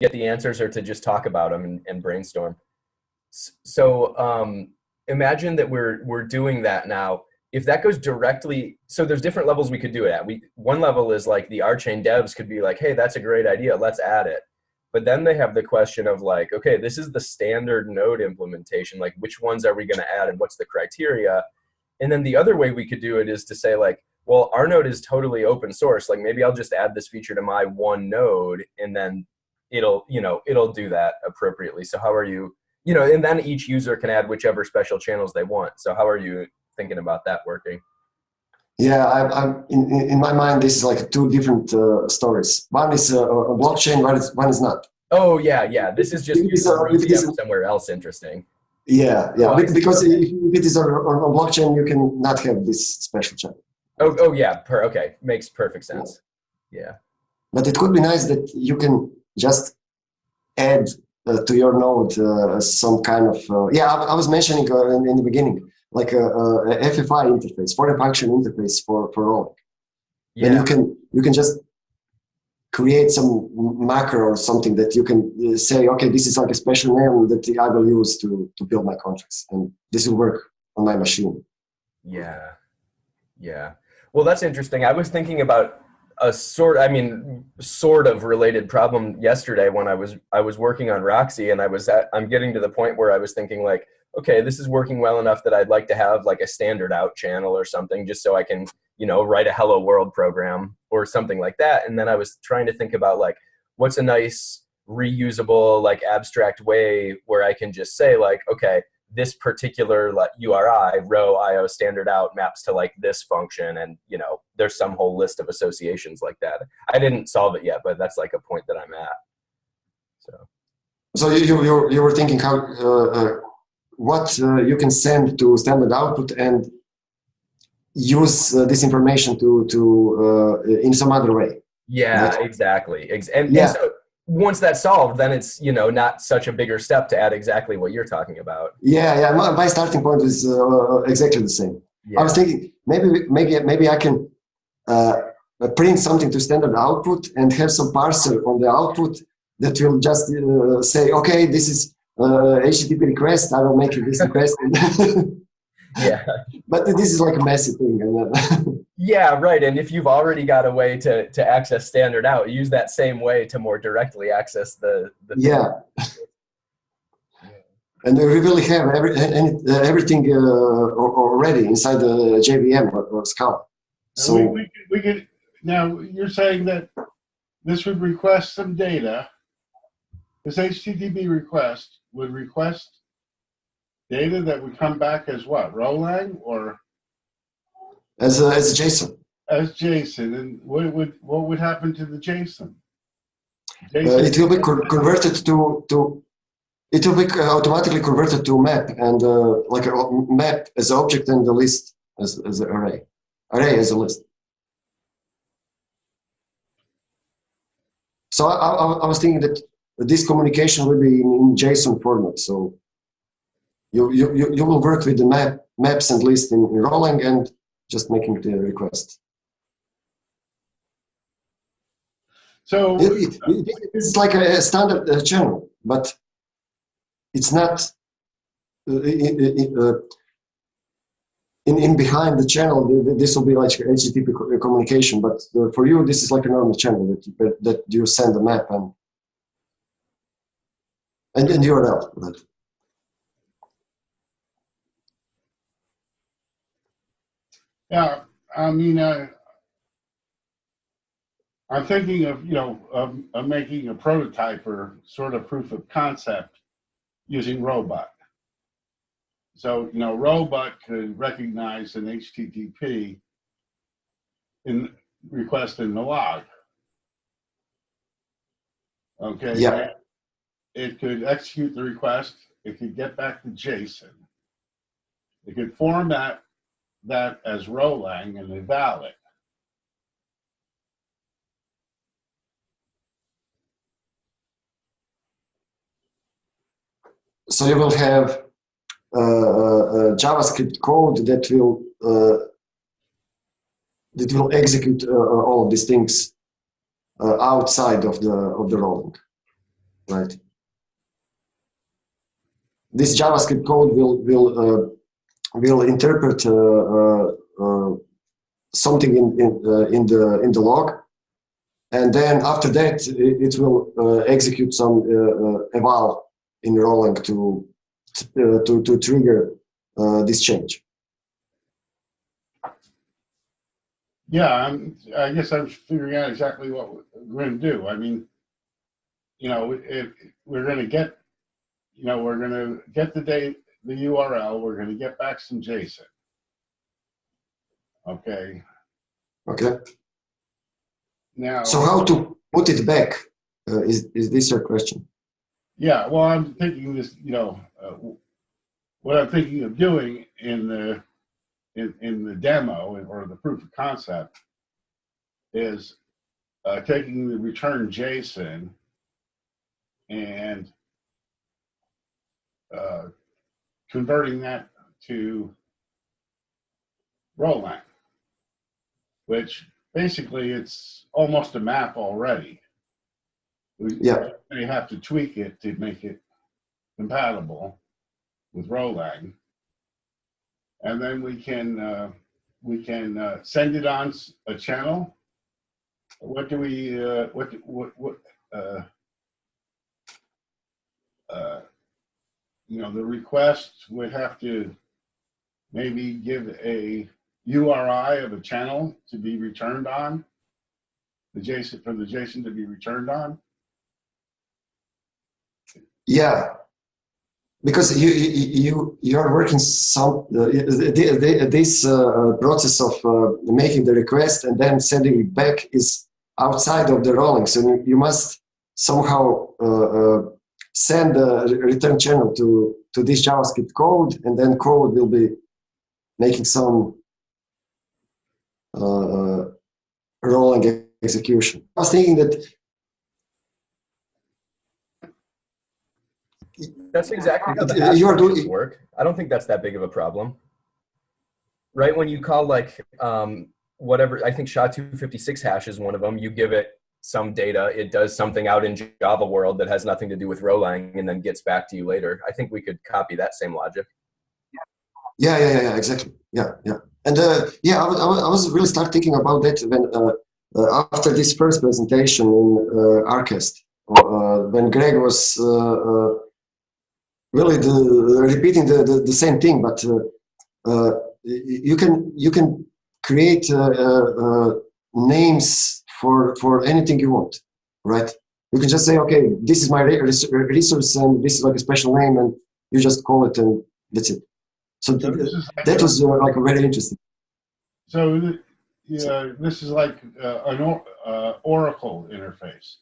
get the answers or to just talk about them and brainstorm. So imagine that we're doing that now. If that goes directly, so there's different levels we could do it at. One level is like the RChain devs could be like, hey, that's a great idea, let's add it. But then they have the question of like, okay, this is the standard node implementation. Like, which ones are we going to add and what's the criteria? And then the other way we could do it is to say like, well, our node is totally open source. Like maybe I'll just add this feature to my one node and then it'll do that appropriately. So how are you, and then each user can add whichever special channels they want. So how are you thinking about that working? Yeah, I'm in my mind, this is like two different stories. One is a blockchain, one is not. Oh yeah. This is just somewhere else interesting. Yeah. Because if it is on blockchain, you can not have this special channel. Oh yeah. Okay, makes perfect sense. Yeah. But it could be nice that you can just add to your node some kind of I was mentioning in the beginning, like a FFI interface, foreign function interface for all. Yeah. And you can just create some macro or something that you can say, okay, this is like a special name that I will use to build my contracts, and this will work on my machine. Yeah. Well, that's interesting. I was thinking about a sort of related problem yesterday when I was working on Roxy, and I'm getting to the point where I was thinking like, okay, this is working well enough that I'd like to have like a standard out channel or something just so I can, write a hello world program or something like that. And then I was trying to think about like, what's a nice reusable, like abstract way where I can just say like, okay, this particular URI, row IO standard out maps to like this function. And, there's some whole list of associations like that. I didn't solve it yet, but that's like a point that I'm at. So you were thinking how, what you can send to standard output and use this information to in some other way. Yeah, right? Exactly. And so once that's solved, then it's not such a bigger step to add exactly what you're talking about. Yeah. My starting point is exactly the same. Yeah. I was thinking maybe I can print something to standard output and have some parser on the output that will just say, okay, this is HTTP request. I will make this request. Yeah. But this is like a messy thing. Yeah, right. And if you've already got a way to access standard out, use that same way to more directly access the yeah. And we really have everything already inside the JVM or Scala. So we could now. You're saying that this would request some data. This HTTP request would request data that would come back as what? Rolang or as a JSON? As JSON, and what would happen to the JSON? It will be converted to. It will be automatically converted to map and like a map as an object and the list as an array. Array as a list. So I was thinking that this communication will be in JSON format. So you will work with the maps and list in Rolang and just making the request. So it's like a standard channel, but it's not in behind the channel. This will be like HTTP communication, but for you, this is like a normal channel that you send a map and URL for that. Yeah, I mean, I'm thinking of of making a prototype or sort of proof of concept using Robot. So Robot could recognize an HTTP request in the log. Okay. Yeah. It could execute the request. It could get back to JSON. It could format that as Rolang and eval it. So you will have JavaScript code that will execute all of these things outside of the Rolang. right? This JavaScript code will interpret something in the log, and then after that it will execute some eval in Roland to trigger this change. Yeah, I guess I'm figuring out exactly what we're going to do. I mean, you know, if we're going to get, you know, we're going to get the URL, we're going to get back some JSON. Okay. Okay. Now. So how to put it back? Is this your question? Yeah. Well, I'm thinking this. You know, what I'm thinking of doing in the demo or the proof of concept is taking the return JSON and converting that to Roland, which basically it's almost a map already. We may have to tweak it to make it compatible with Roland, and then we can send it on a channel. What do we you know, the request would have to maybe give a URI of a channel to be returned on, the JSON for the JSON to be returned on. Yeah, because you're working some this process of making the request and then sending it back is outside of the rolling, so you must somehow send a return channel to this JavaScript code, and then code will be making some rolling execution. I was thinking that that's exactly how the hash functions work. I don't think that's that big of a problem. Right, when you call like whatever, I think SHA-256 hash is one of them, you give it some data, it does something out in Java world that has nothing to do with Rolang and then gets back to you later. I think we could copy that same logic. Yeah, exactly. Yeah. And yeah, I was really start thinking about that when after this first presentation in RCast, when Greg was really repeating the same thing, but you can create names for anything you want, right? You can just say, okay, this is my resource and this is like a special name, and you just call it and that's it. So that was like very interesting. So yeah, this is like an Oracle interface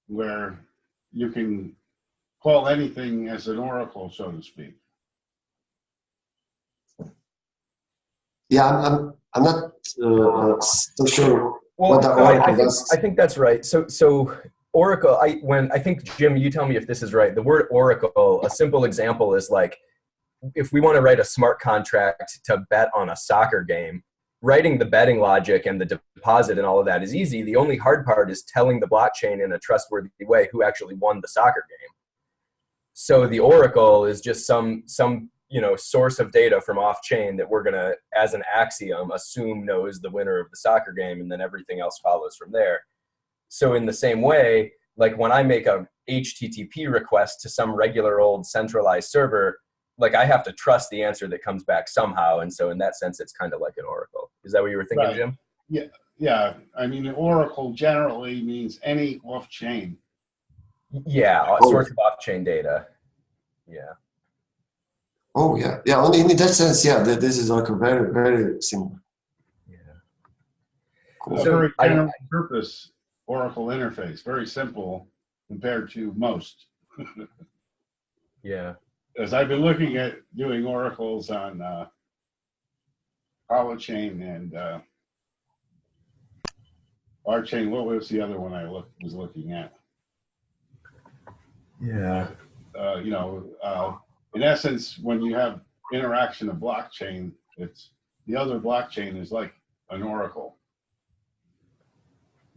where you can call anything as an Oracle, so to speak. Yeah, I'm not so sure. Well, I think that's right. So Oracle, I think, Jim, you tell me if this is right. The word Oracle, a simple example is like, if we want to write a smart contract to bet on a soccer game, writing the betting logic and the deposit and all of that is easy. The only hard part is telling the blockchain in a trustworthy way who actually won the soccer game. So the Oracle is just some source of data from off-chain that we're gonna, as an axiom, assume knows the winner of the soccer game, and then everything else follows from there. So in the same way, like when I make a HTTP request to some regular old centralized server, like I have to trust the answer that comes back somehow, and so in that sense, it's kind of like an Oracle. Is that what you were thinking, right. Jim? Yeah. I mean, an Oracle generally means any off-chain. Yeah, a source of off-chain data. Yeah. Oh yeah. In that sense, yeah. This is like a very, very similar. Yeah. Cool. A very general purpose Oracle interface, very simple compared to most. Yeah. As I've been looking at doing oracles on RChain and RChain, what was the other one I was looking at? Yeah. In essence, when you have interaction of blockchain, it's the other blockchain is like an oracle.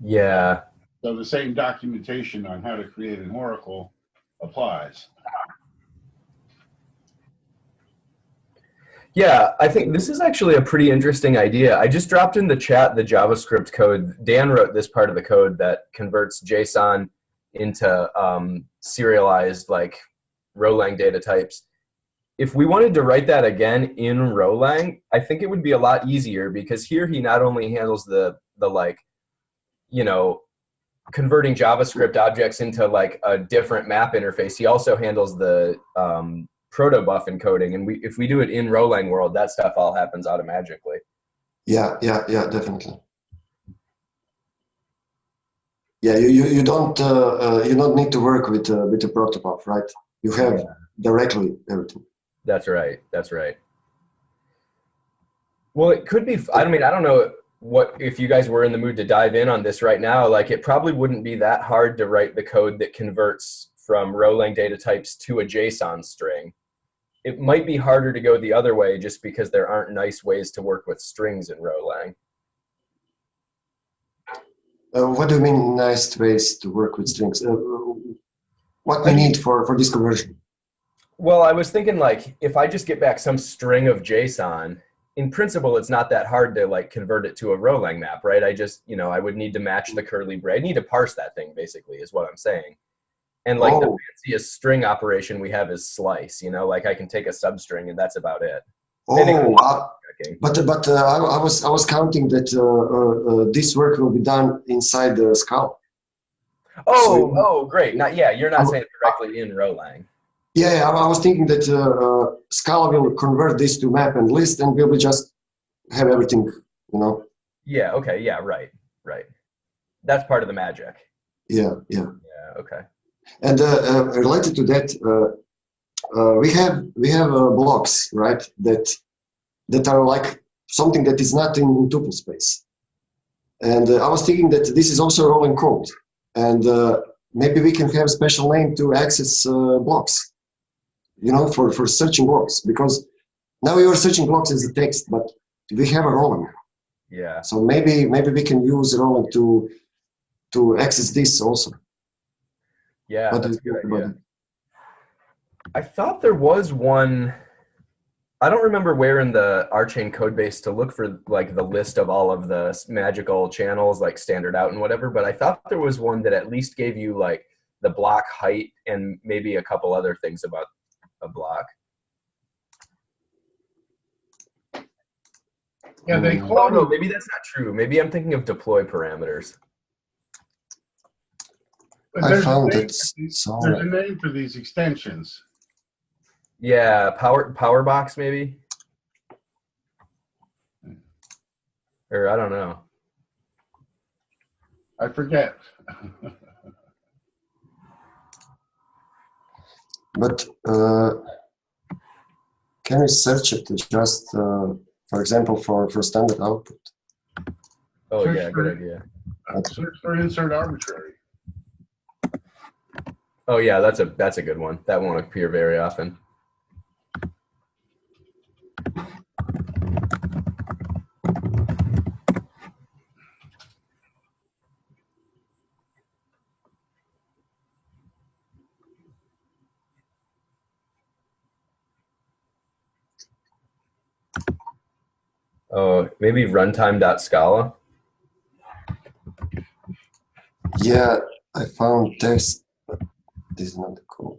Yeah. So the same documentation on how to create an oracle applies. Yeah, I think this is actually a pretty interesting idea. I just dropped in the chat the JavaScript code. Dan wrote this part of the code that converts JSON into serialized like Rolang data types. If we wanted to write that again in Rolang, I think it would be a lot easier because here he not only handles the like, you know, converting JavaScript objects into like a different map interface, he also handles the protobuf encoding, and if we do it in Rolang world, that stuff all happens automatically. Yeah, definitely. Yeah, you don't need to work with the protobuf, right? You have directly everything. That's right. That's right. Well, it could be. I mean, I don't know what if you guys were in the mood to dive in on this right now. Like, it probably wouldn't be that hard to write the code that converts from Rolang data types to a JSON string. It might be harder to go the other way just because there aren't nice ways to work with strings in Rolang. What do you mean nice ways to work with strings? What we need for this conversion? Well, I was thinking like if I just get back some string of JSON, in principle, it's not that hard to like convert it to a Rolang map, right? I just, I would need to match the curly brace. I need to parse that thing basically is what I'm saying. And like the fanciest string operation we have is slice, like I can take a substring and that's about it. But I was counting that this work will be done inside the Scala. Oh, great! You're not saying directly in Rolang. Yeah, I was thinking that Scala will convert this to map and list, and we'll just have everything, Yeah. Okay. Yeah. Right. That's part of the magic. Yeah. Okay. And related to that, we have blocks, right? That are like something that is not in tuple space. And I was thinking that this is also Rolang code, and maybe we can have a special name to access blocks, for searching blocks, because now you are searching blocks as a text, but we have a Rolang. Yeah. So maybe we can use Rolang to access this also. Yeah, that's a good idea. I thought there was one. I don't remember where in the RChain code base to look for like the list of all of the magical channels, like standard out and whatever, but I thought there was one that at least gave you like the block height and maybe a couple other things about a block. Yeah, they call Oh no, maybe that's not true. Maybe I'm thinking of deploy parameters. I found it. There's a name for these extensions. Yeah, powerbox maybe, or I don't know. I forget. But can we search it just, for example, for standard output? Oh yeah, good idea. Search for insert arbitrary. Oh yeah, that's a good one. That won't appear very often. Oh, maybe runtime.scala. Yeah, I found test, but this is not the code.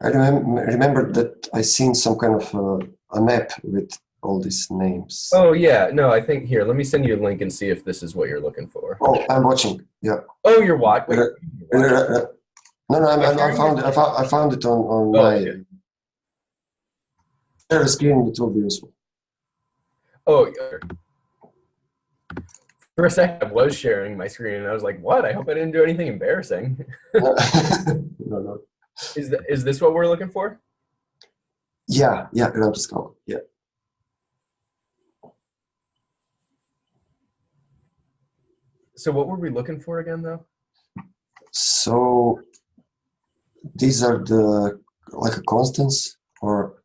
I remember that I seen some kind of a map with all these names. Oh yeah, no, I think here. Let me send you a link and see if this is what you're looking for. Oh, I'm watching. Yeah. Oh, you're watching. No, I found it on my share screen. It will be useful. Oh, for a second I was sharing my screen and I was like, "What? I hope I didn't do anything embarrassing." No. Is this what we're looking for? Yeah, around Scala. Yeah. So what were we looking for again, though? So these are the like a constants or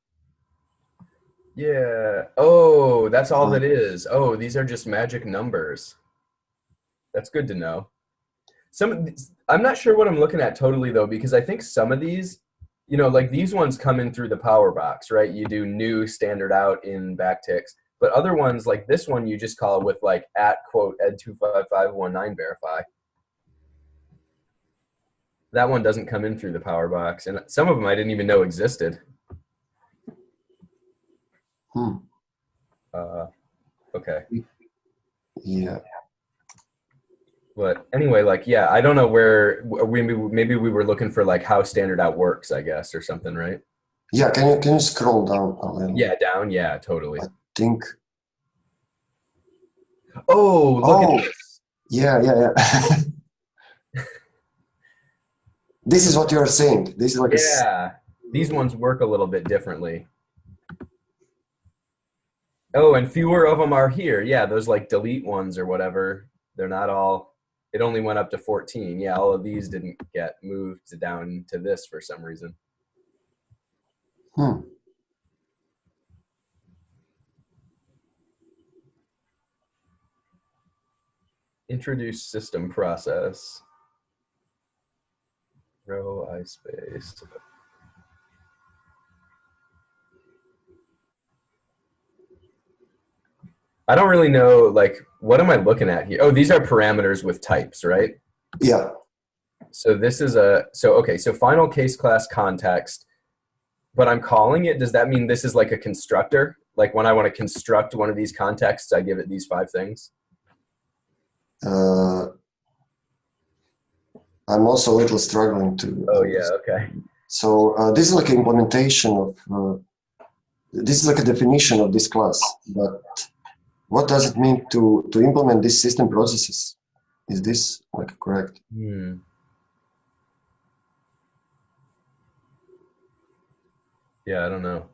Yeah. Oh, that's all that is. Oh, these are just magic numbers. That's good to know. I'm not sure what I'm looking at totally though, because I think some of these, like these ones come in through the power box, right? You do new standard out in backticks, but other ones like this one, you just call with like at quote ed25519 verify. That one doesn't come in through the power box, and some of them I didn't even know existed. Okay. Yeah. But anyway, like, yeah, I don't know where maybe we were looking for like how standard out works, I guess, or something, right? Yeah, can you scroll down a little? Yeah, down. Yeah, totally. I think. Oh, look at this. Yeah. This is what you're saying. This is like these ones work a little bit differently. Oh, and fewer of them are here. Yeah, those like delete ones or whatever. They're not all. It only went up to 14. Yeah, all of these didn't get moved down to this for some reason. Introduce system process. Row I space. I don't really know, like, what am I looking at here? Oh, these are parameters with types, right? Yeah. So this is okay, so final case class context, but I'm calling it, does that mean this is like a constructor? Like when I want to construct one of these contexts, I give it these 5 things? I'm also a little struggling to. Oh, yeah, okay. So this is like implementation of, this is like a definition of this class, but what does it mean to implement these system processes? Is this like correct? Yeah, I don't know.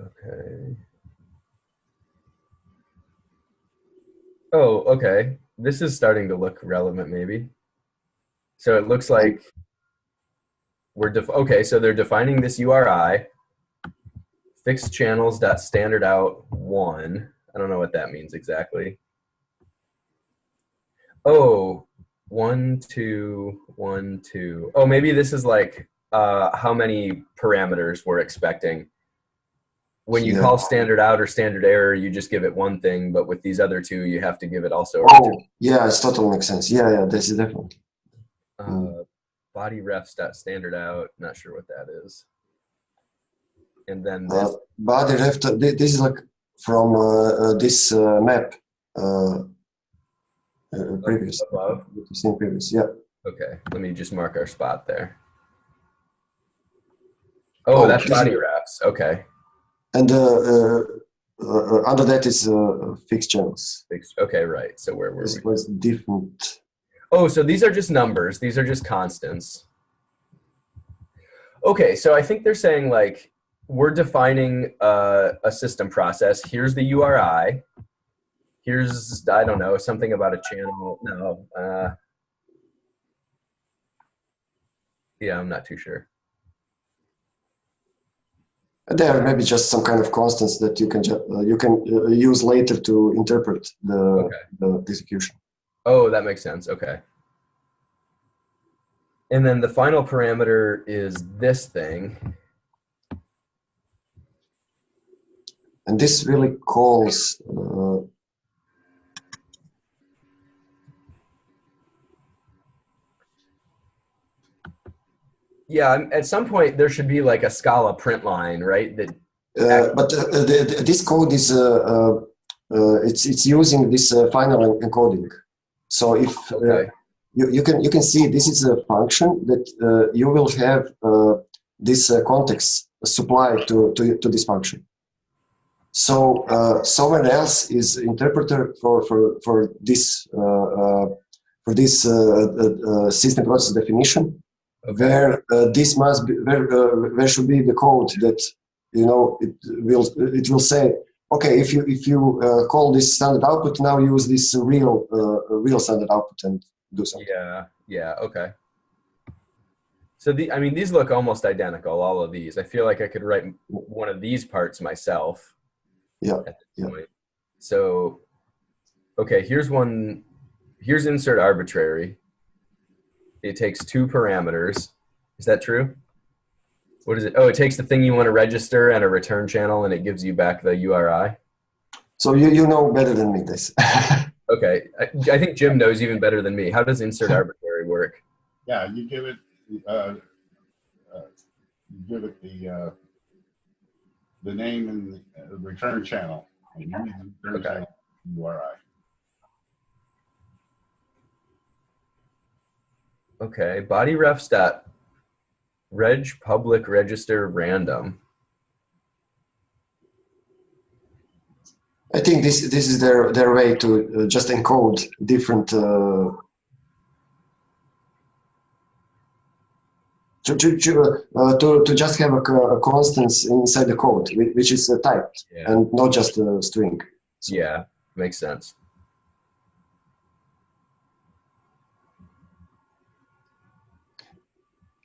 Okay. Oh, okay. This is starting to look relevant, maybe. So it looks like okay, so they're defining this URI, fixed channels dot standard out 1. I don't know what that means exactly. Oh, 1, 2, 1, 2. Oh, maybe this is like how many parameters we're expecting. When you call standard out or standard error, you just give it one thing, but with these other 2, you have to give it also. Yeah, it totally makes sense. Yeah, this is different. Body refs dot standard out. Not sure what that is. And then this body ref. This is like from this map. Previous. Above. Seen previous. Yeah. Okay, let me just mark our spot there. Oh, that's body refs. Okay. And under that is fixed channels. Okay, right. So where were we? This was different. Oh, so these are just numbers. These are just constants. Okay, so I think they're saying like we're defining a system process. Here's the URI. Here's, I don't know, something about a channel. No. Yeah, I'm not too sure. There may be just some kind of constants that you can use later to interpret the execution. Oh, that makes sense. Okay. And then the final parameter is this thing. And this really calls yeah, at some point there should be like a Scala print line, right? That but this code is it's using this final encoding. So if you can see this is a function that you will have this context supplied to this function. So someone else is interpreter for this system process definition. Okay. Where this must be, where should be the code that it will say okay, if you call this standard output, now use this real standard output and do something. Yeah, okay. So I mean, these look almost identical, all of these. I feel like I could write one of these parts myself Yeah, at this yeah. point. So, okay, here's one. Here's insert arbitrary. It takes 2 parameters. Is that true? What is it? Oh, it takes the thing you want to register and a return channel, and it gives you back the URI. So you know better than me this. Okay, I think Jim knows even better than me. How does insert arbitrary work? Yeah, you give it the name and the return channel. And you use the return channel URI. Okay, body refs dot reg public register random. I think this is their way to just encode different to just have a constants inside the code, which is typed and not just a string. So. Yeah, makes sense.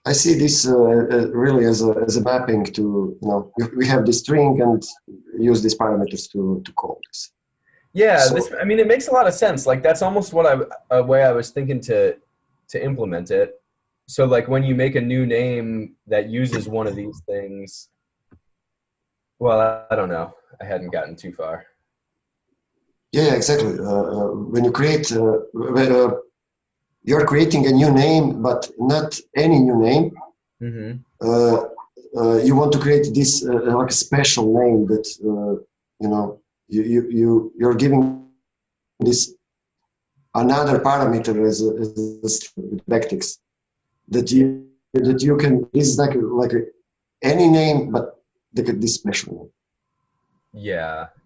I see this really as a mapping to, we have this string and use these parameters to call this. Yeah, so, I mean, it makes a lot of sense. Like that's almost what a way I was thinking to implement it. So like when you make a new name that uses one of these things, well, I don't know. I hadn't gotten too far. Yeah, exactly. When you create, you're creating a new name, but not any new name. Mm-hmm. You want to create this like a special name that you're giving this another parameter as backticks that you can. This is like any name, but this special name.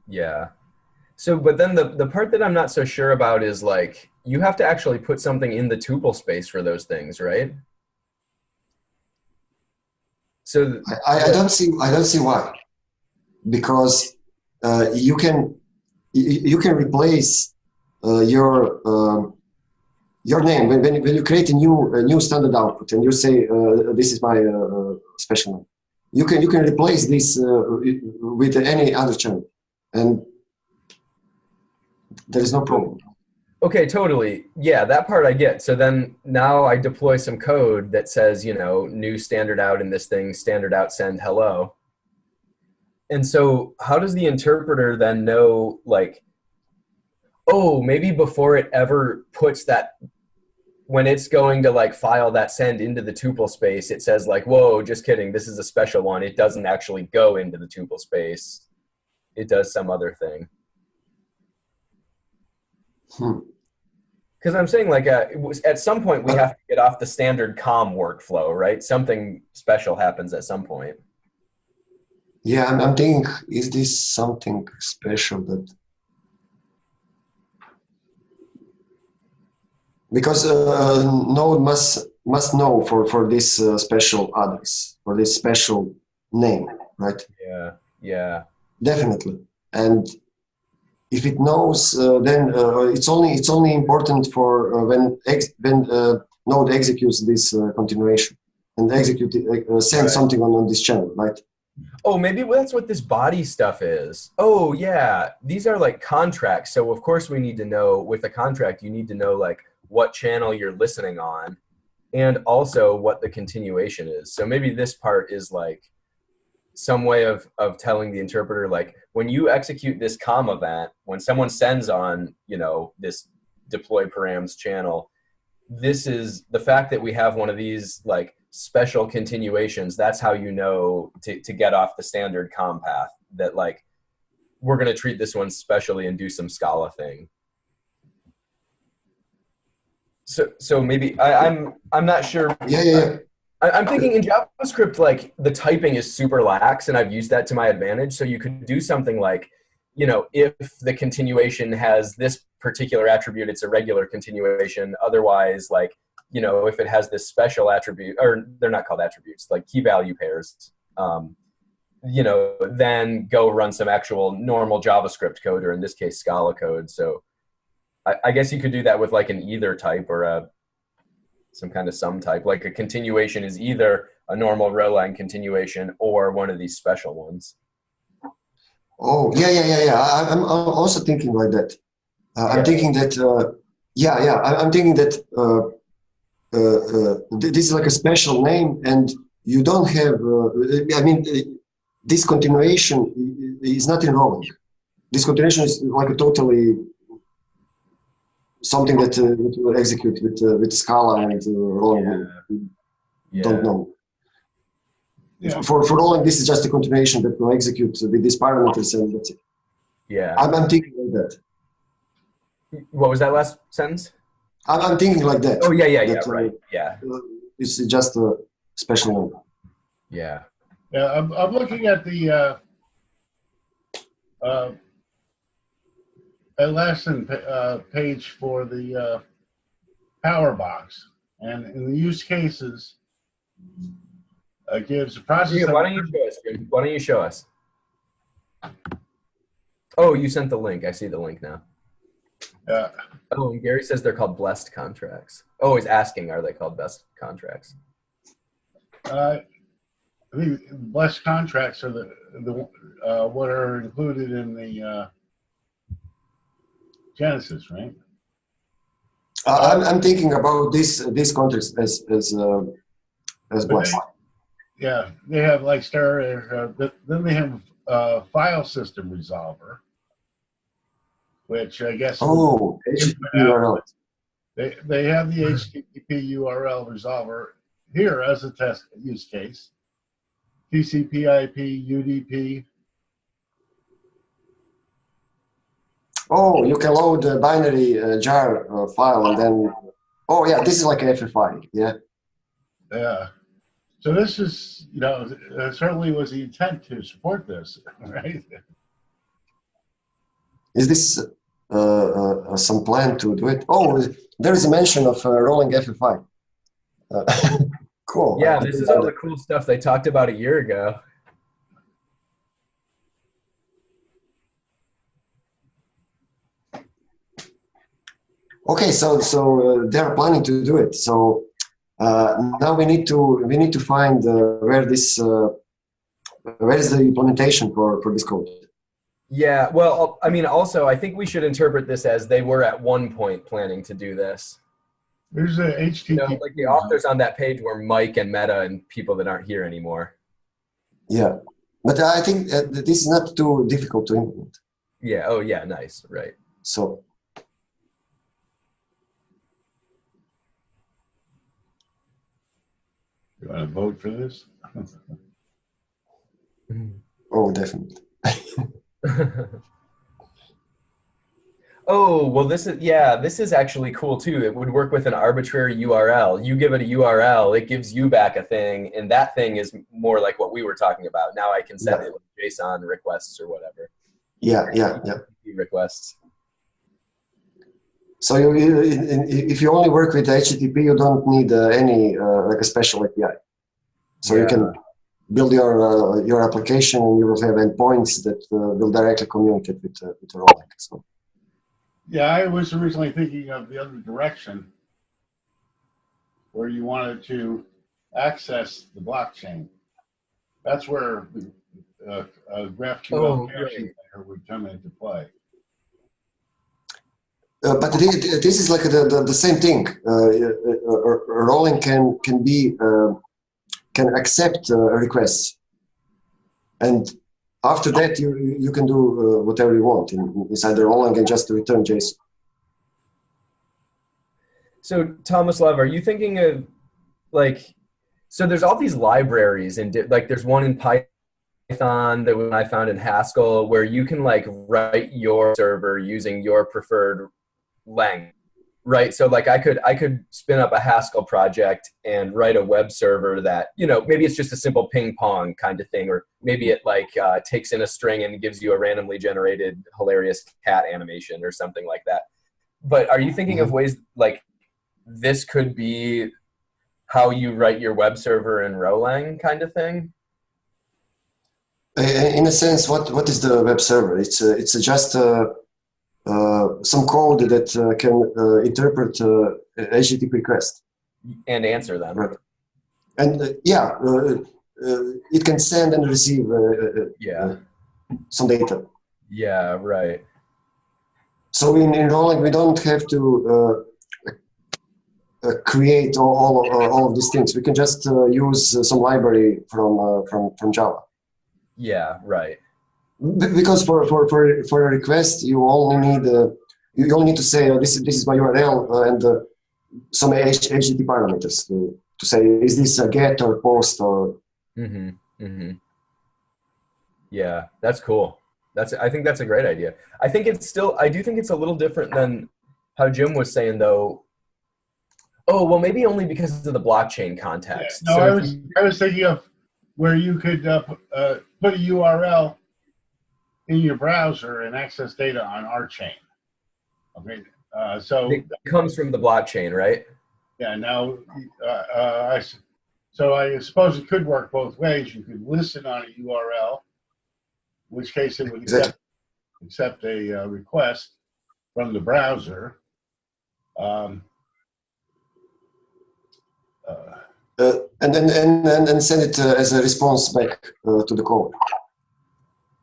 Yeah. So, but then the part that I'm not so sure about is like you have to actually put something in the tuple space for those things, right? So I don't see why, because you can replace your name when you create a new standard output and you say this is my special name. You can replace this with any other channel, and there is no problem. Okay, totally. Yeah, that part I get. So then now I deploy some code that says, new standard out in this thing, standard out send hello. And so how does the interpreter then know, like, oh, maybe before it ever puts that, when it's going to like file that send into the tuple space, it says like, whoa, just kidding, this is a special one. It doesn't actually go into the tuple space. It does some other thing. Because I'm saying like at some point we have to get off the standard COM workflow, right? Something special happens at some point. Yeah, I'm thinking, is this something special that... Because Node must know for this special address, for this special name, right? Yeah. Definitely. And if it knows, then it's only important for when Node executes this continuation and send something on this channel, right? Oh, maybe that's what this body stuff is. Oh, yeah. These are like contracts. So of course we need to know, with a contract, you need to know like what channel you're listening on and also what the continuation is. So maybe this part is like some way of telling the interpreter, like when you execute this COM event, when someone sends on, this deploy params channel, this is the fact that we have one of these like special continuations. That's how you know to get off the standard COM path, that like we're going to treat this one specially and do some Scala thing. So maybe I'm not sure. Yeah. I'm thinking in JavaScript, like the typing is super lax and I've used that to my advantage. So you could do something like, if the continuation has this particular attribute, it's a regular continuation. Otherwise, like, if it has this special attribute, or they're not called attributes, like key value pairs. then go run some actual normal JavaScript code, or in this case, Scala code. So I guess you could do that with like an either type or some kind of sum type. Like a continuation is either a normal row line continuation or one of these special ones. Oh, yeah. I'm also thinking like that. I'm thinking that, I'm thinking that this is like a special name, and you don't have, this continuation is not involved. This continuation is like a totally something that will execute with Scala and rolling. Don't know. Yeah. For rolling, this is just a continuation that will execute with these parameters, and that's it. Yeah. I'm thinking like that. What was that last sentence? I'm thinking like that. Oh, yeah, right. Yeah. It's just a special name. Yeah. Yeah, I'm looking at the lesson page for the powerbox, and in the use cases, gives a process. Yeah, why don't you show us, Jim? Why don't you show us? Oh, you sent the link. I see the link now. Oh, and Gary says they're called blessed contracts. Oh, he's asking, are they called blessed contracts? I think blessed contracts are the what are included in the Genesis, right? I'm thinking about this contracts as blessed. Yeah, they have like then they have file system resolver, which I guess. Oh, HTTP URL. They have the HTTP URL resolver here as a test use case. TCP/IP, UDP. Oh, you can load the binary jar file and then. Oh yeah, this is like an FFI. Yeah. Yeah. So this is, certainly was the intent to support this, right? Is this some plan to do it? Oh, there is a mention of rolling FFI. Cool. Yeah, this is all the cool stuff they talked about a year ago. Okay, so they're planning to do it. So now we need to find where is the implementation for this code. Yeah, well, I mean, also, I think we should interpret this as they were at one point planning to do this. There's a HTTP. Like the authors on that page were Mike and Meta and people that aren't here anymore. Yeah, but I think that this is not too difficult to implement. Yeah. Oh, yeah. Nice. Right. So. You want to vote for this? Oh, definitely. Oh, well, this is actually cool too. It would work with an arbitrary URL. You give it a URL, it gives you back a thing, and that thing is more like what we were talking about. Now I can send it with JSON requests or whatever. Yeah. Requests. So if you only work with HTTP, you don't need any like a special API. So you can build your application, and you will have endpoints that will directly communicate with the rolling. So. Yeah, I was originally thinking of the other direction, where you wanted to access the blockchain. That's where a GraphQL caching layer would come into play. But this is like the same thing. Rolling can accept requests, and after that you can do whatever you want inside the rolling and just return JSON. So Tomislav, are you thinking of so there's all these libraries and there's one in Python that I found in Haskell where you can write your server using your preferred length, right? So I could spin up a Haskell project and write a web server that, maybe it's just a simple ping pong kind of thing, or maybe it takes in a string and gives you a randomly generated hilarious cat animation or something like that. But are you thinking of ways this could be how you write your web server in Rolang kind of thing? In a sense, what is the web server? It's just some code that can interpret HTTP request And answer them. right? And it can send and receive some data. Yeah, right. So in rolling, we don't have to create all of these things. We can just use some library from Java. Yeah, right. Because for a request, you only need to say this is my URL and some HTTP parameters to say is this a get or post or. Mm-hmm. Mm-hmm. Yeah, that's cool. I think that's a great idea. I do think it's a little different than how Jim was saying though. Oh, well, maybe only because of the blockchain context. Yeah, no, I was thinking of where you could put a URL in your browser and access data on RChain. Okay, so it comes from the blockchain, right? yeah. Now, so I suppose it could work both ways. You could listen on a URL, in which case it would accept a request from the browser. And then send it as a response back to the code.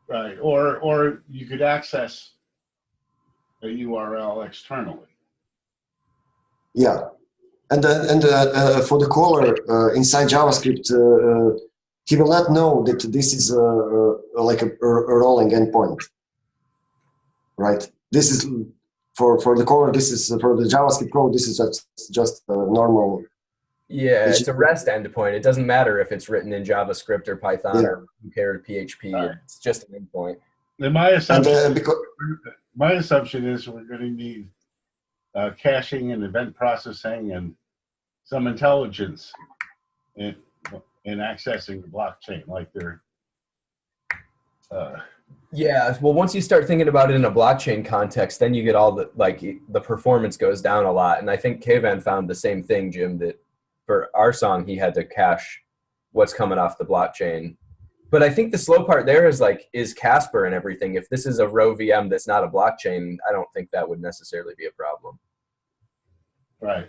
Right, or you could access a URL externally. Yeah, and for the caller inside JavaScript, he will not know that this is like a rolling endpoint, right? This is for the caller. This is for the JavaScript code. This is just normal. Yeah, it's a REST endpoint. It doesn't matter if it's written in JavaScript or Python or PHP. Right. It's just an endpoint. And my assumption is we're going to need caching and event processing and some intelligence in accessing the blockchain, like they're. Yeah, well, once you start thinking about it in a blockchain context, then you get all the performance goes down a lot. And I think Kayvan found the same thing, Jim, that for our song, he had to cache what's coming off the blockchain. But I think the slow part there is Casper and everything. If this is a row VM that's not a blockchain, I don't think that would necessarily be a problem. Right.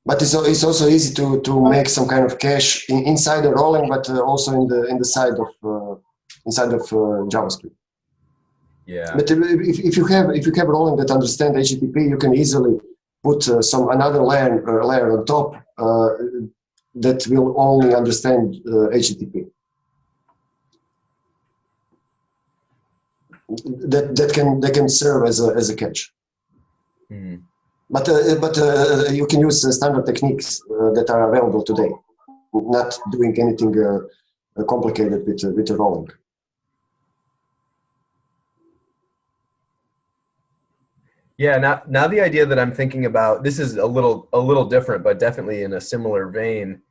But it's also easy to make some kind of cache inside the rolling, but also in the side of JavaScript. Yeah. But if you have rolling that understand HTTP, you can easily put another layer on top that will only understand HTTP. That can serve as a cache. Mm-hmm. But you can use standard techniques that are available today, not doing anything complicated with the rolling. Yeah, now the idea that I'm thinking about, this is a little different, but definitely in a similar vein.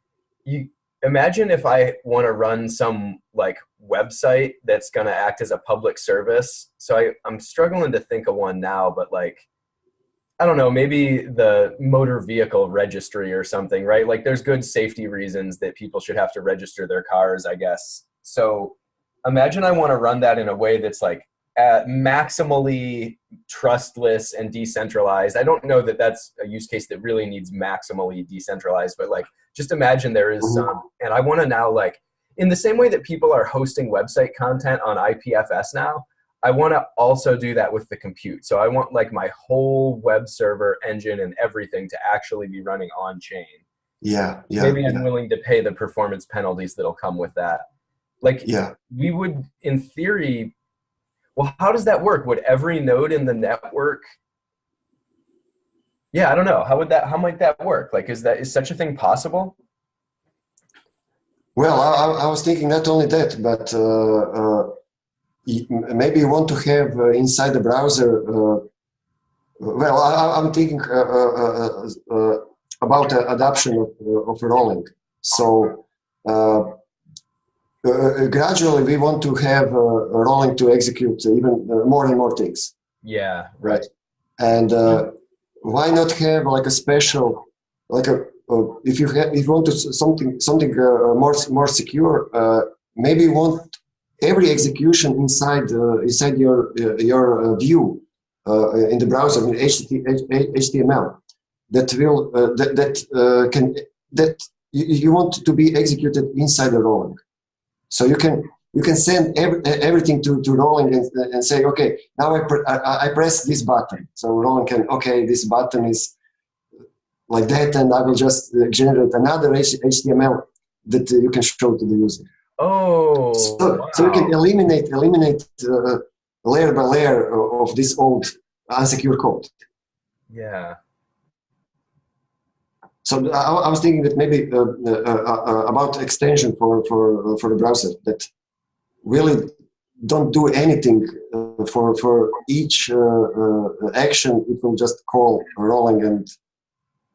You imagine if I want to run some website that's going to act as a public service. So I'm struggling to think of one now, but I don't know, maybe the motor vehicle registry or something, right? Like there's good safety reasons that people should have to register their cars, I guess. So imagine I want to run that in a way that's maximally trustless and decentralized. I don't know that that's a use case that really needs maximally decentralized, but just imagine there is some, and I want to now in the same way that people are hosting website content on IPFS now, I want to also do that with the compute. So I want my whole web server engine and everything to actually be running on chain. Yeah. Maybe I'm willing to pay the performance penalties that'll come with that. We would, in theory, well, how does that work? Would every node in the network? Yeah, I don't know. How might that work? Is such a thing possible? Well, I was thinking not only that, but maybe you want to have inside the browser. I'm thinking about the adoption of rolling. So gradually, we want to have rolling to execute even more and more things. Yeah, right. And why not have a special, if you want to something more secure, maybe you want every execution inside your view in the browser in HTML that will that you want to be executed inside the rolling. So you can send everything to rolling and say, okay, now I press this button. So rolling can, okay, this button is like that, and I will just generate another HTML that you can show to the user. Oh, so you can eliminate layer by layer of this old unsecure code. Yeah. So I was thinking that maybe about extension for the browser that really don't do anything for each action. It will just call rolling and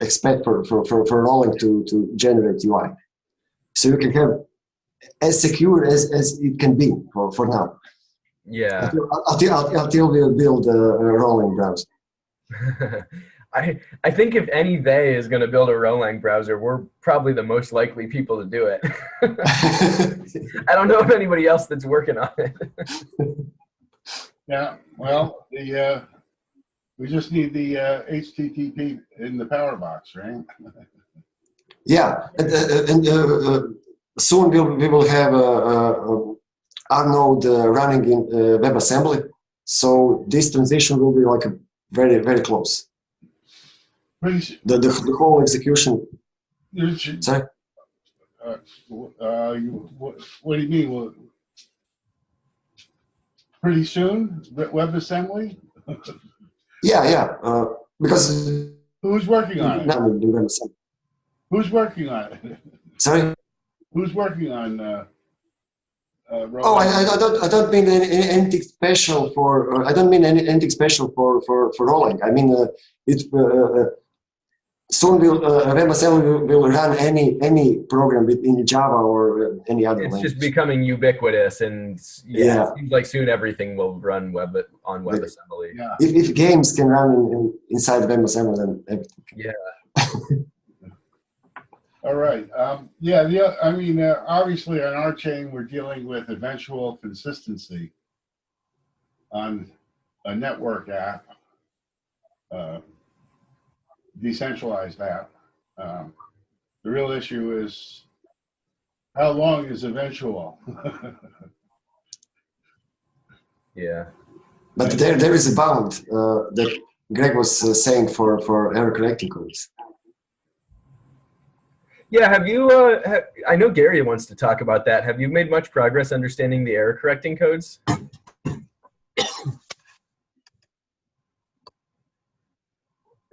expect for rolling to generate UI. So you can have as secure as it can be for now. Yeah. Until we build a rolling browser. I think if any they is going to build a Rolang browser, we're probably the most likely people to do it. I don't know of anybody else that's working on it. Yeah, well, we just need the HTTP in the powerbox, right? Yeah, and soon we will have our node running in WebAssembly, so this transition will be like a very close. The whole execution. Sorry. What do you mean? Well, pretty soon, WebAssembly. Yeah. Because who's working on it? Who's working on it? Sorry. Who's working on? Oh, I don't mean anything special for. I don't mean anything special for rolling. I mean it. Soon WebAssembly will run any program in Java or any other language. It's just becoming ubiquitous, and yeah, it seems like soon everything will run on WebAssembly. Yeah. If games can run inside WebAssembly, then everything can. Yeah. All right. I mean, obviously on RChain, we're dealing with eventual consistency on a network app. Decentralized app. The real issue is how long is eventual? Yeah. But there is a bound that Greg was saying for error correcting codes. Yeah, have you, I know Gary wants to talk about that. Have you made much progress understanding the error correcting codes?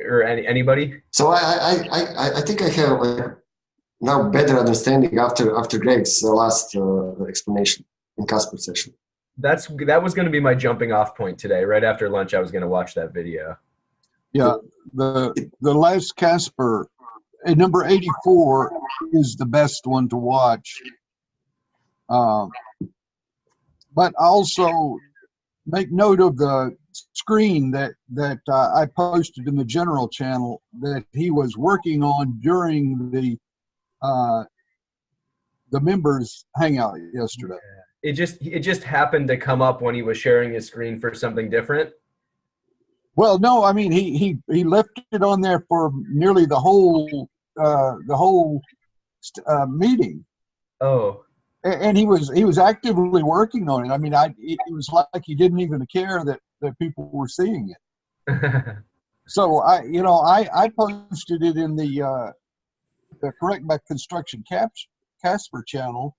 Or anybody? So I think I have now better understanding after Greg's last explanation in Casper's session. That was going to be my jumping off point today. Right after lunch, I was going to watch that video. Yeah, the last Casper, number 84 is the best one to watch. But also make note of the screen that I posted in the general channel that he was working on during the members hangout yesterday. It just happened to come up when he was sharing his screen for something different. Well, no, I mean he left it on there for nearly the whole meeting. Oh. And he was actively working on it. I mean, it was like he didn't even care that people were seeing it. So I posted it in the Correct by Construction Casper channel.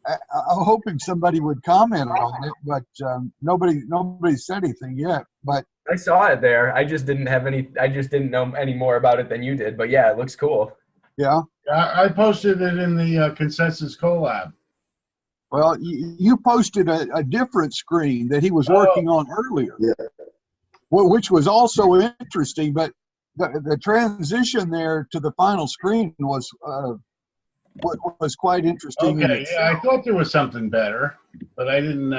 I'm hoping somebody would comment on it, but nobody said anything yet. But I saw it there. I just didn't know any more about it than you did. But yeah, it looks cool. Yeah. I posted it in the Consensus Collab. Well, you posted a different screen that he was working on earlier, which was also interesting. But the transition there to the final screen was quite interesting. Okay, yeah, I thought there was something better, but I didn't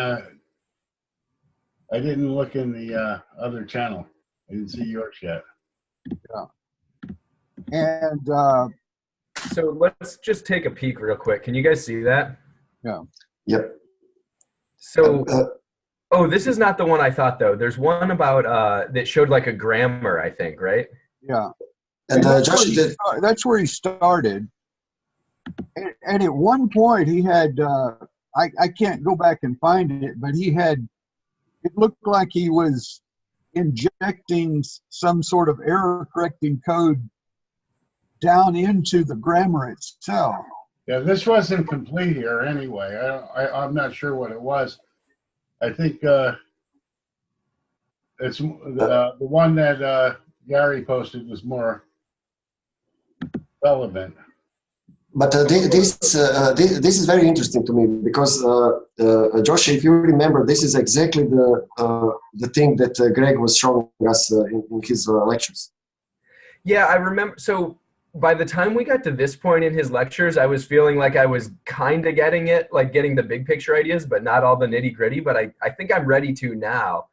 look in the other channel. I didn't see yours yet. Yeah. And so let's just take a peek real quick. Can you guys see that? Yeah. Yep. So, oh, this is not the one I thought though. There's one about that showed like a grammar, I think, right? Yeah. and That's where he started. And at one point he had, I can't go back and find it, but it looked like he was injecting some sort of error correcting code down into the grammar itself. Yeah, this wasn't complete here anyway. I'm not sure what it was. I think it's the one that Gary posted was more relevant. But this is very interesting to me because Joshy, if you remember, this is exactly the thing that Greg was showing us in his lectures. Yeah, I remember. So by the time we got to this point in his lectures, I was feeling like I was kind of getting it, like getting the big picture ideas, but not all the nitty gritty. But I think I'm ready to now.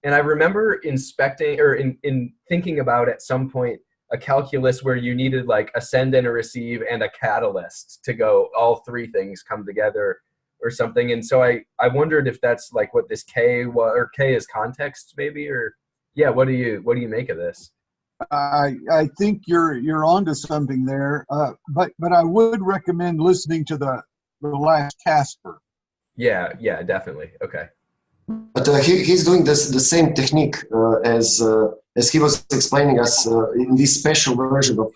And I remember inspecting or in thinking about at some point a calculus where you needed like a send and a receive and a catalyst to go, all three things come together or something. And so I wondered if that's like what this K was, or K is context maybe, or yeah, what do you make of this? I think you're onto something there, but I would recommend listening to the last Casper. Yeah, definitely. Okay. But he's doing the same technique as he was explaining us in this special version of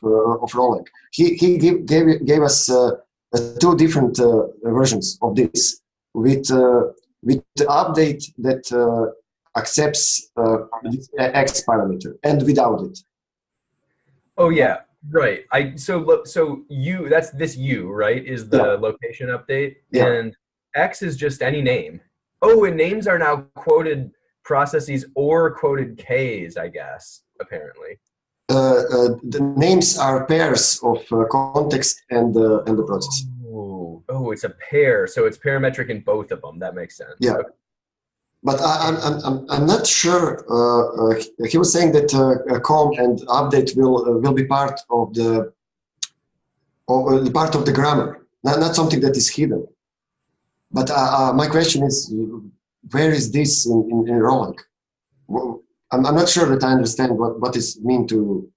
Roland. He gave us two different versions of this with the update that accepts this X parameter and without it. Oh yeah, right. So U, that's this U, right, is the location update, and X is just any name. Oh, and names are now quoted processes or quoted Ks, I guess, apparently. The names are pairs of context and the process. Oh, it's a pair, so it's parametric in both of them. That makes sense. Yeah. Okay. But I'm not sure. He was saying that com and update will be part of the grammar, not something that is hidden. But my question is, where is this in Roland? Well, I'm not sure that I understand what is mean to.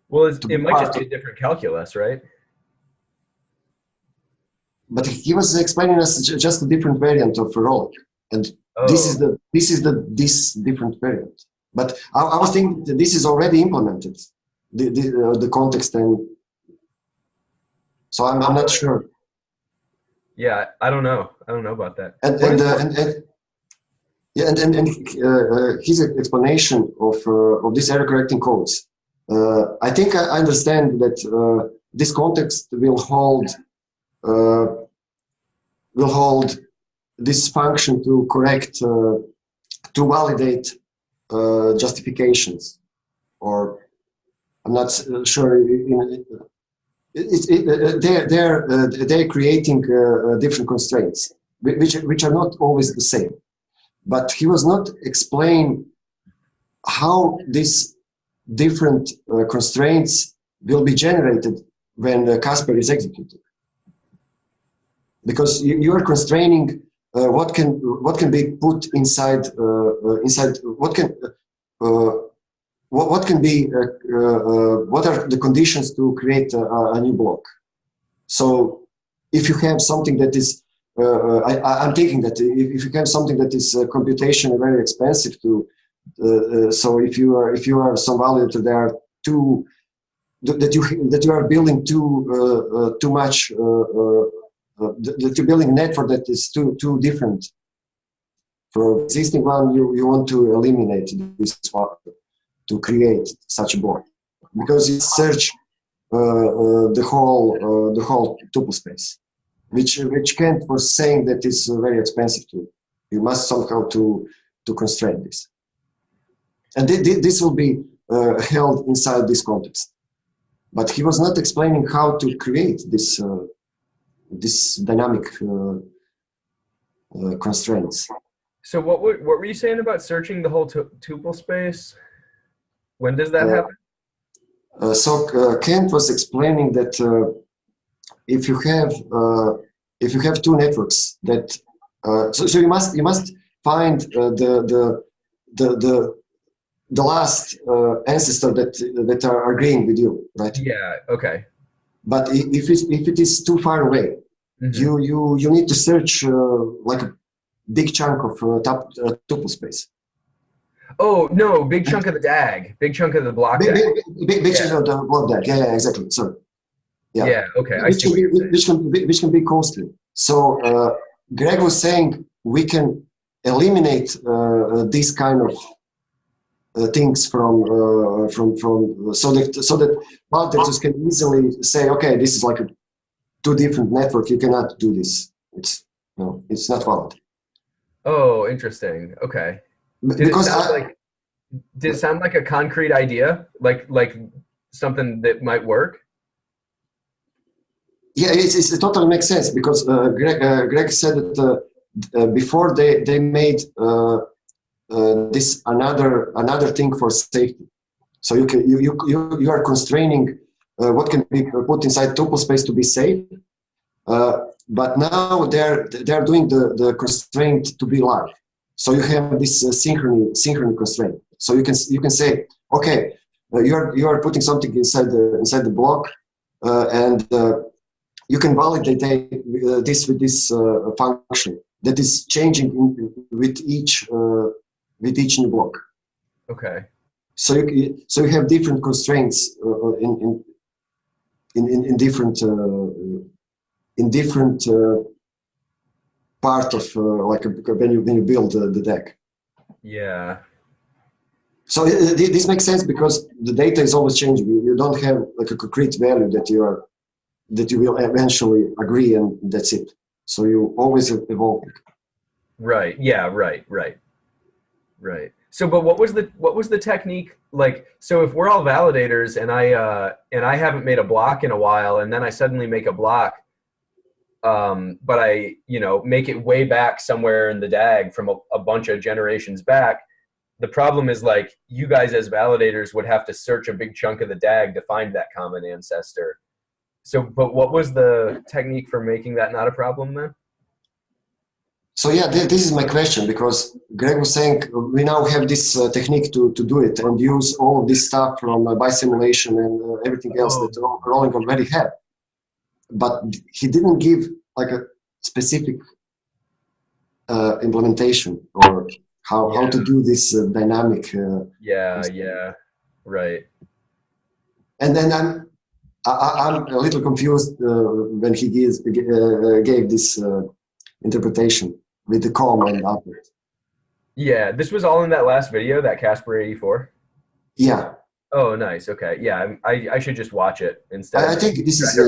Well, it might just be a different calculus, right? But he was explaining us just a different variant of Roland. And this is this different variant. But I was thinking that this is already implemented, the context, and so I'm not sure. Yeah, I don't know about that. And his explanation of this error correcting codes. I think I understand that this context will hold this function to correct, to validate justifications, or I'm not sure. They're creating different constraints, which are not always the same. But he was not explain how these different constraints will be generated when Casper is executed, because you are constraining what can be put inside what are the conditions to create a new block. So if you have something that is I'm thinking that if you have something that is computationally very expensive to so if you are some value that there are two that you are building too much that you're building a network that is too different from existing one, you want to eliminate this one to create such a block, because you search the whole tuple space, which Kent was saying that is very expensive to. You must somehow to constrain this, and this will be held inside this context. But he was not explaining how to create this this dynamic constraints. So what were you saying about searching the whole tuple space? When does that happen? So Kent was explaining that if you have if you have two networks that, so you must find the last ancestor that are agreeing with you, right? Yeah. Okay. But if it is too far away, you need to search like a big chunk of tuple space. Oh no, big chunk of the DAG, big chunk of the block DAG. Big chunk of the block DAG. Yeah, exactly. Sorry. Yeah. Yeah. Okay. I see what you're saying. Which can be costly. So Greg was saying we can eliminate these kind of things from so that validators can easily say, okay, this is like two different network. You cannot do this. It's not valid. Oh, interesting. Okay. Did it sound like a concrete idea, like something that might work? Yeah, it totally makes sense because Greg said that before they made this another thing for safety. So you are constraining what can be put inside tuple space to be safe, but now they're doing the constraint to be live. So you have this synchrony constraint. So you can say, okay, you are putting something inside the block, and you can validate this with this function that is changing with each new block. Okay. So you have different constraints in different part of like when you build the deck. Yeah. So this makes sense because the data is always changing. You don't have like a concrete value that you will eventually agree, and that's it. So you always evolve. Right. Yeah. Right. So, but what was the technique like? So, if we're all validators, and I haven't made a block in a while, and then I suddenly make a block, but I make it way back somewhere in the DAG from a bunch of generations back. The problem is like you guys as validators would have to search a big chunk of the DAG to find that common ancestor. So, but what was the technique for making that not a problem then? So yeah, this is my question, because Greg was saying we now have this technique to do it and use all of this stuff from bisimulation and everything else that Rolling already had. But he didn't give like a specific implementation or how to do this dynamic. Right. And then I'm a little confused when he gave this interpretation with the comma and upward. Yeah, this was all in that last video, that Casper 84. Yeah. Oh, nice. Okay. Yeah, I should just watch it instead. I think this is.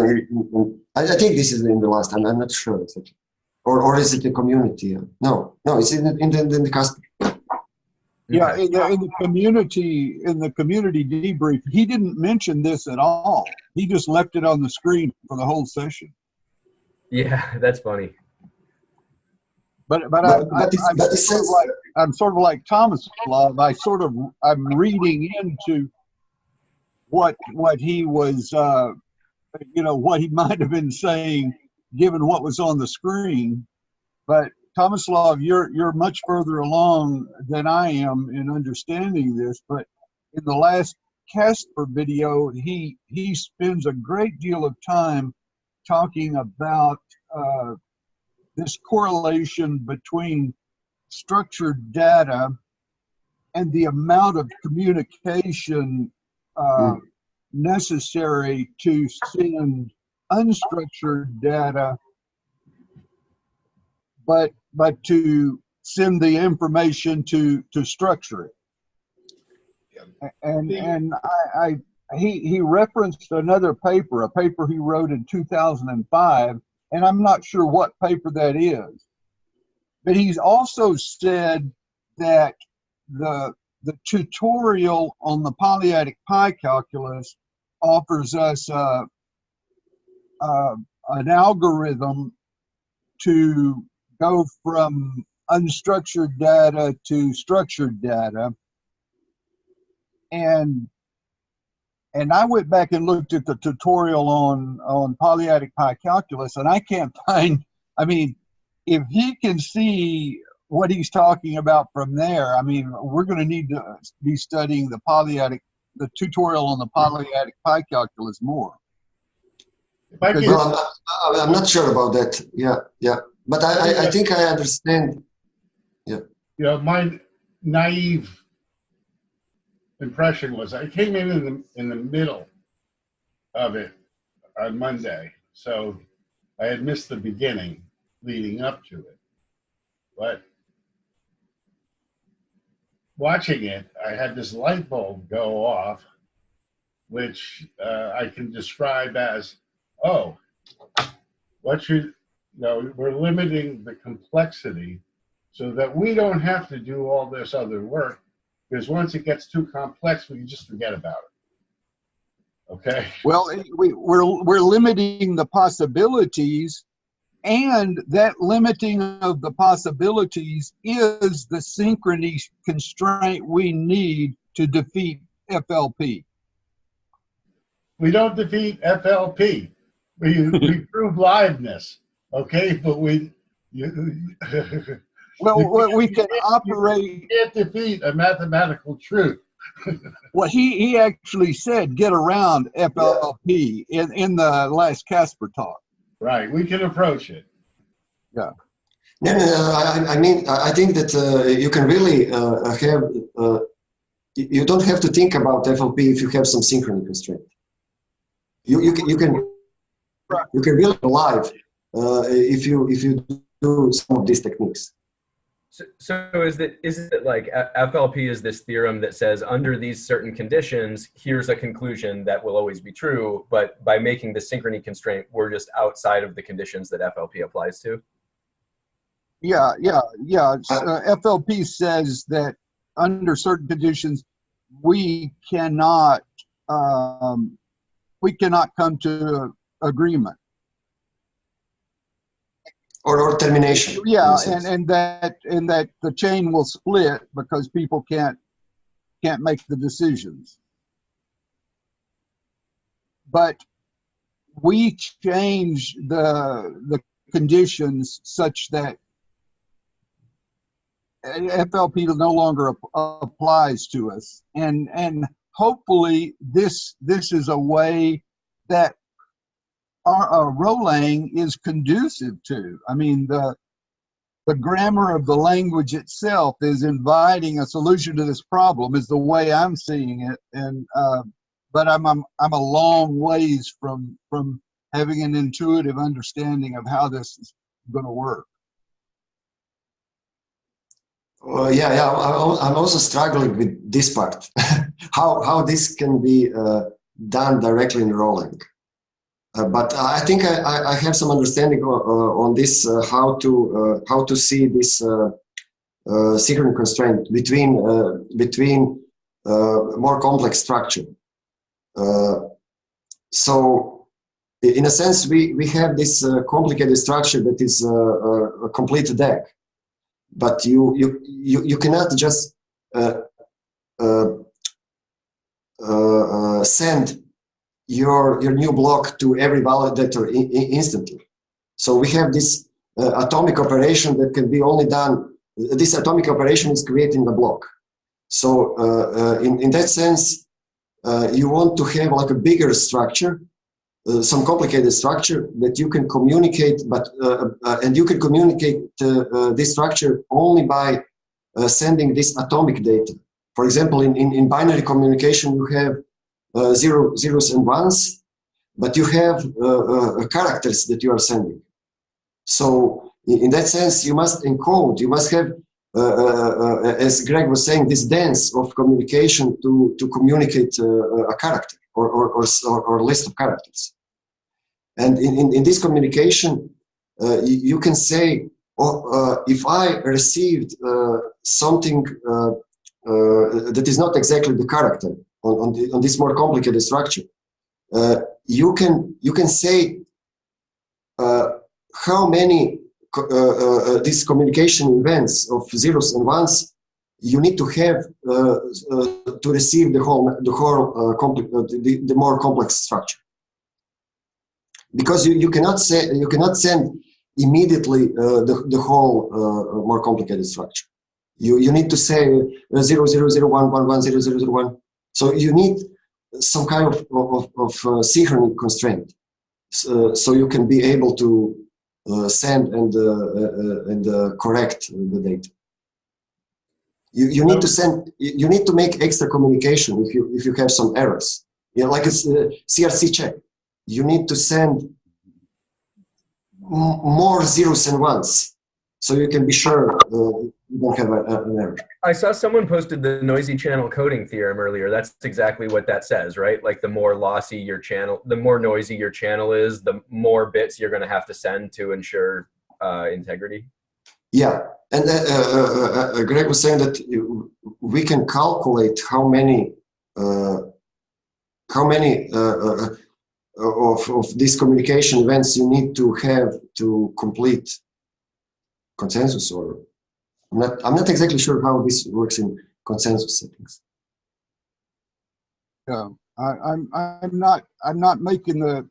I think this is in the last time. I'm not sure exactly. Or is it the community? No, it's in the Casper. Yeah, in the community debrief, he didn't mention this at all. He just left it on the screen for the whole session. Yeah, that's funny. I'm sort of like Thomas Love. I'm reading into what he was, what he might have been saying, given what was on the screen. But Thomas Love, you're much further along than I am in understanding this. But in the last Casper video, he spends a great deal of time talking about this correlation between structured data and the amount of communication necessary to send unstructured data, but to send the information to structure it. And he referenced another paper, a paper he wrote in 2005, and I'm not sure what paper that is. But he's also said that the tutorial on the polyadic pi calculus offers us an algorithm to go from unstructured data to structured data. And I went back and looked at the tutorial on polyadic pi calculus, and I can't find I mean, if he can see what he's talking about from there, I mean, we're going to need to be studying the tutorial on the polyadic pi calculus more. Well, I'm not sure about that. Yeah. But I think I understand. Yeah. You know, my naive impression was I came in the middle of it on Monday, so I had missed the beginning leading up to it. But watching it, I had this light bulb go off, which I can describe as, oh, we're limiting the complexity so that we don't have to do all this other work, because once it gets too complex, we can just forget about it. Okay? Well, we're limiting the possibilities, and that limiting of the possibilities is the synchrony constraint we need to defeat FLP. We don't defeat FLP. We prove liveness, okay? But we can operate. You can't defeat a mathematical truth. Well, he actually said get around FLP in the last Casper talk. Right, we can approach it. Yeah. No, I mean, I think that you can really have. You don't have to think about FLP if you have some synchrony constraint. You can really live if you do some of these techniques. So is it like FLP is this theorem that says under these certain conditions, here's a conclusion that will always be true, but by making the synchrony constraint, we're just outside of the conditions that FLP applies to? Yeah. FLP says that under certain conditions, we cannot come to agreement. Or termination. Yeah, and that the chain will split because people can't make the decisions. But we change the conditions such that FLP no longer applies to us, and hopefully this is a way that our Rolang is conducive to. I mean, the grammar of the language itself is inviting a solution to this problem, is the way I'm seeing it. And but I'm a long ways from having an intuitive understanding of how this is going to work. Yeah. I'm also struggling with this part. how this can be done directly in Rolang. But I think I have some understanding on this, how to see this synchrony constraint between more complex structure. So in a sense, we have this complicated structure that is a complete deck, but you cannot just send your new block to every validator instantly. So we have this atomic operation that can be only done. This atomic operation is creating the block. So in that sense, you want to have like a bigger structure, some complicated structure that you can communicate, but and you can communicate this structure only by sending this atomic data. For example, in binary communication, you have zeros and ones, but you have characters that you are sending. So in that sense, you must encode, you must have, as Greg was saying, this dance of communication to communicate a character or list of characters. And in this communication, you can say, if I received something that is not exactly the character on this more complicated structure, you can say how many these communication events of zeros and ones you need to have to receive the more complex structure. Because you cannot send immediately the whole more complicated structure. You need to say 0, 0, 0, 1, 1, 1, 0, 0, 0, 1. So you need some kind of synchrony constraint, so you can be able to send and correct the data. You need to send. You need to make extra communication if you have some errors. Like it's CRC check. You need to send more zeros and ones, so you can be sure you don't have an error. I saw someone posted the noisy channel coding theorem earlier. That's exactly what that says, right? Like the more lossy your channel, the more noisy your channel is, the more bits you're going to have to send to ensure integrity. Yeah, and Greg was saying that we can calculate how many of these communication events you need to have to complete consensus, or I'm not exactly sure how this works in consensus settings. Yeah, I'm not making the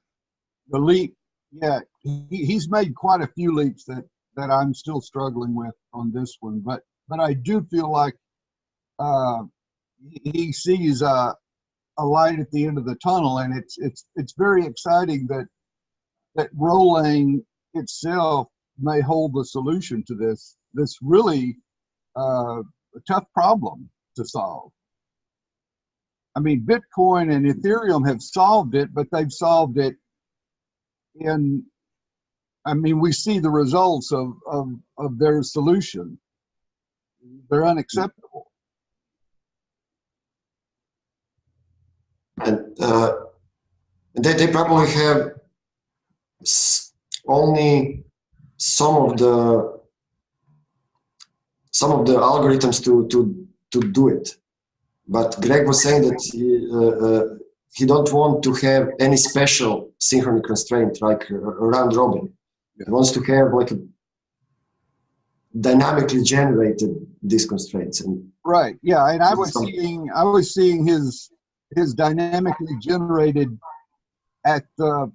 leap yet. He's made quite a few leaps that I'm still struggling with on this one, but I do feel like he sees a light at the end of the tunnel, and it's very exciting that Rolang itself may hold the solution to this really tough problem to solve. I mean, Bitcoin and Ethereum have solved it, but they've solved it in, I mean, we see the results of their solution. They're unacceptable. And they probably have only some of the algorithms to do it. But Greg was saying that he don't want to have any special synchrony constraint like round robin. He wants to have like a dynamically generated these constraints. And right. Yeah, and I was seeing his dynamically generated at the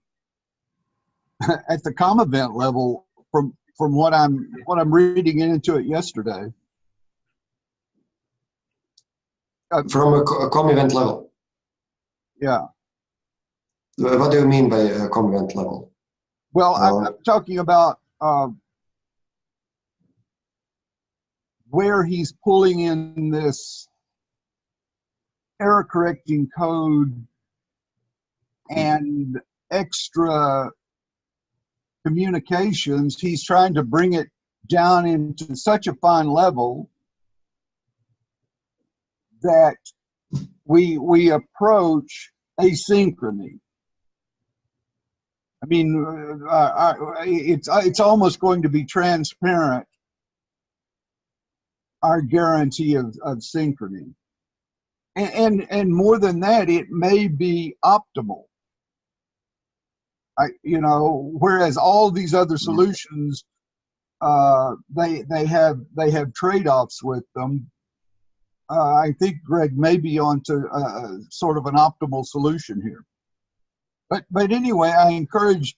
COM event level from what I'm reading into it yesterday. From a COM event level. Yeah. What do you mean by a COM event level? Well, I'm talking about where he's pulling in this error correcting code and extra communications. He's trying to bring it down into such a fine level that we approach asynchrony. I mean, it's almost going to be transparent, our guarantee of synchrony. And more than that, it may be optimal. Whereas all these other solutions, they have trade-offs with them. I think Greg may be onto sort of an optimal solution here. But anyway, I encourage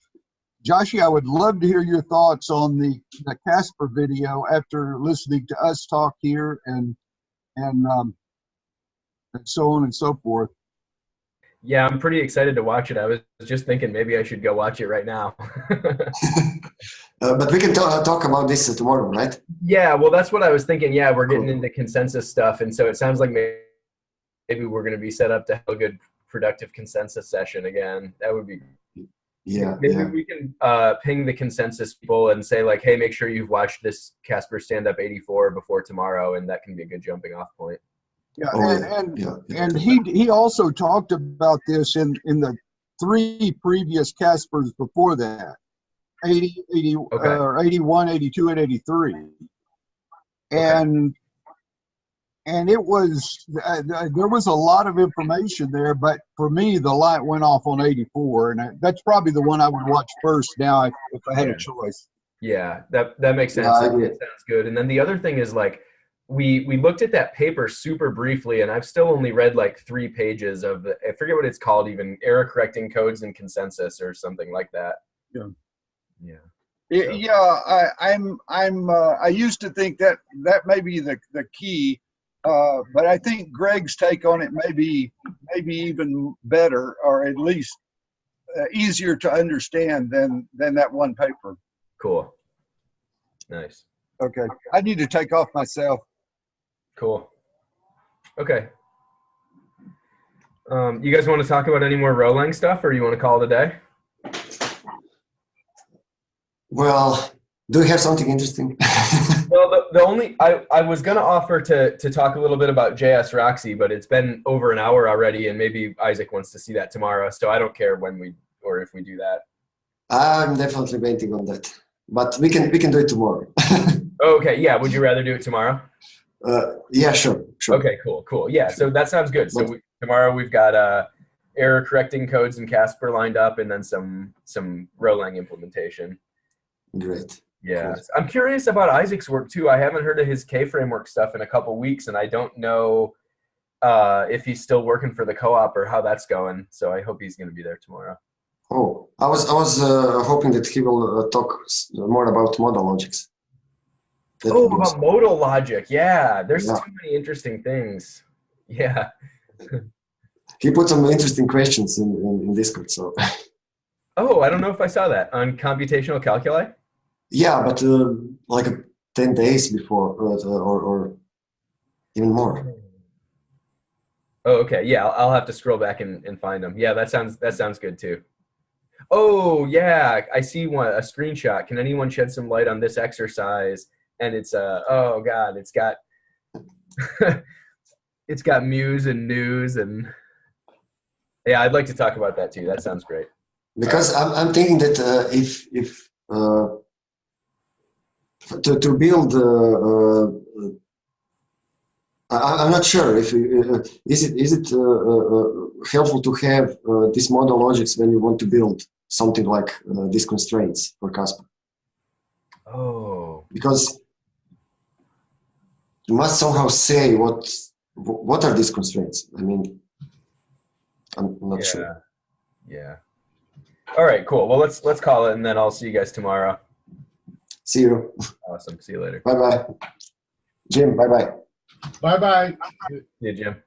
Joshy. I would love to hear your thoughts on the Casper video after listening to us talk here and so on and so forth. Yeah, I'm pretty excited to watch it. I was just thinking maybe I should go watch it right now. But we can talk about this tomorrow, right? Yeah, well, that's what I was thinking. Yeah, we're getting into consensus stuff, and so it sounds like maybe we're going to be set up to have a good, productive consensus session again. That would be. Yeah. Maybe we can ping the consensus people and say like, hey, make sure you've watched this Casper Stand Up 84 before tomorrow, and that can be a good jumping off point. Yeah, and he also talked about this in the 3 previous Caspers before that, 80, Okay. or 81, 82, and 83. And it was there was a lot of information there, but for me the light went off on 84, and that's probably the one I would watch first now if I had a choice. Yeah, that makes sense. Yeah, That sounds good. And then the other thing is like we looked at that paper super briefly, and I've still only read like 3 pages of I forget what it's called, even error correcting codes and consensus or something like that. Yeah. Yeah. So. Yeah, I used to think that may be the key, but I think Greg's take on it may be even better, or at least easier to understand than that one paper. Cool. Nice. Okay, I need to take off myself. Cool. Okay. You guys want to talk about any more Rolang stuff, or you want to call it a day? Well, do you have something interesting? Well, the only I was gonna offer to talk a little bit about JS Roxy, but it's been over an hour already, and maybe Isaac wants to see that tomorrow. So I don't care when we or if we do that. I'm definitely waiting on that, but we can do it tomorrow. Okay. Yeah. Would you rather do it tomorrow? Yeah, sure. Okay. Cool. Yeah. So that sounds good. So tomorrow we've got error correcting codes in Casper lined up, and then some Rolang implementation. Great. Yeah. Cool. I'm curious about Isaac's work too. I haven't heard of his K framework stuff in a couple weeks, and I don't know if he's still working for the co-op or how that's going. So I hope he's going to be there tomorrow. Oh, I was hoping that he will talk more about modal logics. About modal logic. Yeah, there's too many interesting things. Yeah. He put some interesting questions in Discord. So. Oh, I don't know if I saw that on computational calculi. Yeah, but like 10 days before, or even more. Oh, okay. Yeah, I'll have to scroll back and find them. Yeah, that sounds good too. Oh, yeah, I see a screenshot. Can anyone shed some light on this exercise? And it's oh god, it's got it's got Muse and news, and yeah, I'd like to talk about that too. That sounds great. Because I'm thinking that if to build, I'm not sure if is it helpful to have this model logics when you want to build something like these constraints for Casper. Oh. Because you must somehow say what are these constraints. I mean, I'm not sure. Yeah. All right, cool. Well, let's call it, and then I'll see you guys tomorrow. See you. Awesome. See you later. Bye-bye. Jim, bye-bye. Bye-bye. See you, Jim.